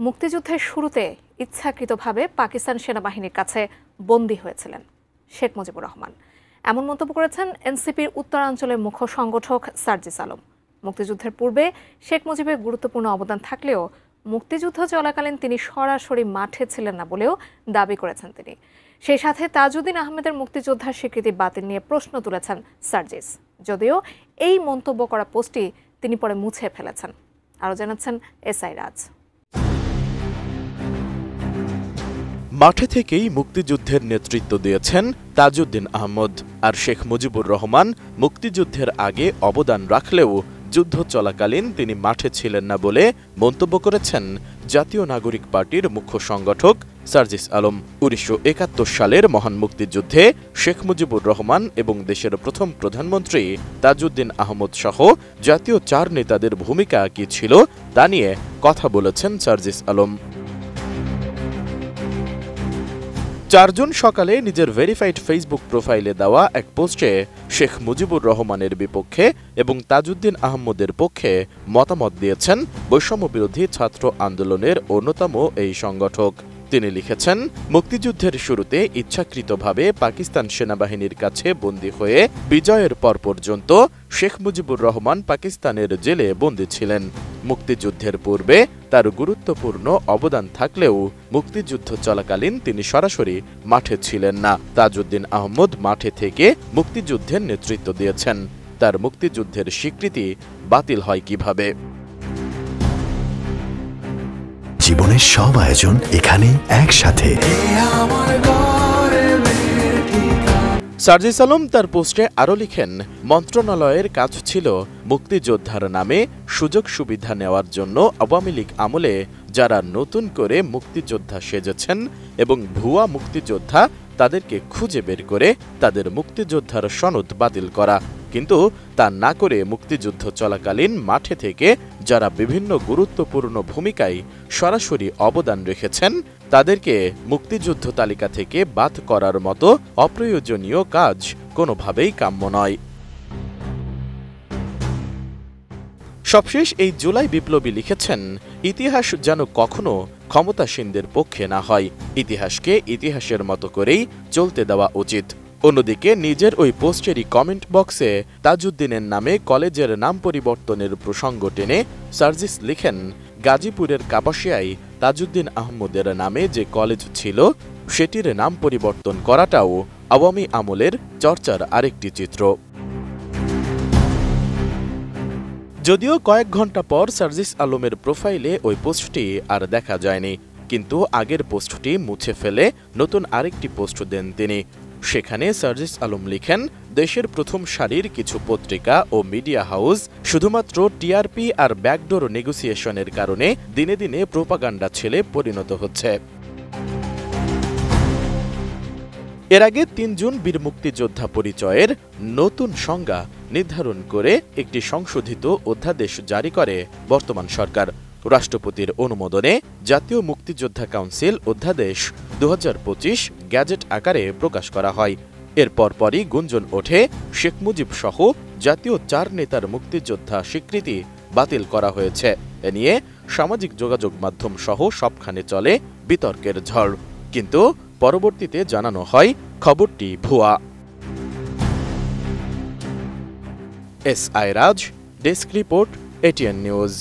মুক্তিযুদ্ধের শুরুতে ইচ্ছাকৃতভাবে পাকিস্তান সেনাবাহিনীর কাছে বন্দী হয়েছিলেন শেখ মুজিবুর রহমান। এমন মন্তব্য করেছেন এনসিপির উত্তরাঞ্চলের মুখ্য সংগঠক সার্জিস আলম। মুক্তিযুদ্ধের পূর্বে শেখ মুজিবের গুরুত্বপূর্ণ অবদান থাকলেও মুক্তিযুদ্ধ চলাকালীন তিনি সরাসরি মাঠে ছিলেন না বলেও দাবি করেছেন তিনি। সেই সাথে তাজউদ্দিন আহমেদের মুক্তিযোদ্ধার স্বীকৃতি বাতিল নিয়ে প্রশ্ন তুলেছেন সার্জিস, যদিও এই মন্তব্য করা পোস্টটি তিনি পরে মুছে ফেলেছেন। আরও জানাচ্ছেন এসআই রাজ। মাঠে থেকেই মুক্তিযুদ্ধের নেতৃত্ব দিয়েছেন তাজউদ্দিন আহমদ, আর শেখ মুজিবুর রহমান মুক্তিযুদ্ধের আগে অবদান রাখলেও যুদ্ধ চলাকালীন তিনি মাঠে ছিলেন না বলে মন্তব্য করেছেন জাতীয় নাগরিক পার্টির মুখ্য সংগঠক সার্জিস আলম। ১৯৭১ সালের মহান মুক্তিযুদ্ধে শেখ মুজিবুর রহমান এবং দেশের প্রথম প্রধানমন্ত্রী তাজউদ্দিন আহমদ সহ জাতীয় ৪ নেতাদের ভূমিকা কী ছিল তা নিয়ে কথা বলেছেন সার্জিস আলম। ৪ জুন সকালে নিজের ভেরিফাইড ফেসবুক প্রোফাইলে দেওয়া এক পোস্টে শেখ মুজিবুর রহমানের বিপক্ষে এবং তাজউদ্দিন আহমদের পক্ষে মতামত দিয়েছেন বৈষম্যবিরোধী ছাত্র আন্দোলনের অন্যতম এই সংগঠক। তিনি লিখেছেন, মুক্তিযুদ্ধের শুরুতে ইচ্ছাকৃতভাবে পাকিস্তান সেনাবাহিনীর কাছে বন্দী হয়ে বিজয়ের পর পর্যন্ত শেখ মুজিবুর রহমান পাকিস্তানের জেলে বন্দী ছিলেন। মুক্তিযুদ্ধের পূর্বে তার গুরুত্বপূর্ণ অবদান থাকলেও মুক্তিযুদ্ধ চলাকালীন তিনি সরাসরি মাঠে ছিলেন না। তাজউদ্দিন আহমদ মাঠে থেকে মুক্তিযুদ্ধের নেতৃত্ব দিয়েছেন, তার মুক্তিযুদ্ধের স্বীকৃতি বাতিল হয় কিভাবে? জীবনের সব আয়োজন এখানে একসাথে। সার্জিস আলম তার পোস্টে আরও লিখেন, মন্ত্রণালয়ের কাজ ছিল মুক্তিযোদ্ধার নামে সুযোগ সুবিধা নেওয়ার জন্য আওয়ামী লীগ আমলে যারা নতুন করে মুক্তিযোদ্ধা সেজেছেন এবং ভুয়া মুক্তিযোদ্ধা তাদেরকে খুঁজে বের করে তাদের মুক্তিযোদ্ধার সনদ বাতিল করা। কিন্তু তা না করে মুক্তিযুদ্ধ চলাকালীন মাঠে থেকে যারা বিভিন্ন গুরুত্বপূর্ণ ভূমিকায় সরাসরি অবদান রেখেছেন তাদেরকে মুক্তিযুদ্ধ তালিকা থেকে বাদ করার মতো অপ্রয়োজনীয় কাজ কোনোভাবেই কাম্য নয়। সবশেষ এই জুলাই বিপ্লবী লিখেছেন, ইতিহাস যেন কখনো ক্ষমতাসীনদের পক্ষে না হয়, ইতিহাসকে ইতিহাসের মতো করেই চলতে দেওয়া উচিত। অন্যদিকে নিজের ওই পোস্টেরই কমেন্ট বক্সে তাজউদ্দিনের নামে কলেজের নাম পরিবর্তনের প্রসঙ্গ টেনে সার্জিস লিখেন, গাজীপুরের কাপাসিয়ায় তাজউদ্দিন আহমদের নামে যে কলেজ ছিল সেটির নাম পরিবর্তন করাটাও আওয়ামী আমলের চর্চার আরেকটি চিত্র। যদিও কয়েক ঘন্টা পর সার্জিস আলমের প্রোফাইলে ওই পোস্টটি আর দেখা যায়নি, কিন্তু আগের পোস্টটি মুছে ফেলে নতুন আরেকটি পোস্ট দেন তিনি। সেখানে সার্জিস আলম লিখেন, দেশের প্রথম সারির কিছু পত্রিকা ও মিডিয়া হাউস শুধুমাত্র টিআরপি আর ব্যাকডোর নেগোসিয়েশনের কারণে দিনে দিনে প্রোপাগান্ডা ছেলে পরিণত হচ্ছে। এর আগে ৩ জুন বীর মুক্তিযোদ্ধা পরিচয়ের নতুন সংজ্ঞা নির্ধারণ করে একটি সংশোধিত অধ্যাদেশ জারি করে বর্তমান সরকার। রাষ্ট্রপতির অনুমোদনে জাতীয় মুক্তিযোদ্ধা কাউন্সিল অধ্যাদেশ ২০২৫ গ্যাজেট আকারে প্রকাশ করা হয়। এর পরপরই গুঞ্জন ওঠে শেখ মুজিব সহ জাতীয় ৪ নেতার মুক্তিযোদ্ধা স্বীকৃতি বাতিল করা হয়েছে। এ নিয়ে সামাজিক যোগাযোগ মাধ্যম সহ সবখানে চলে বিতর্কের ঝড়, কিন্তু পরবর্তীতে জানানো হয় খবরটি ভুয়া। এসআই রাজ, ডেস্ক রিপোর্ট, এটিএন নিউজ।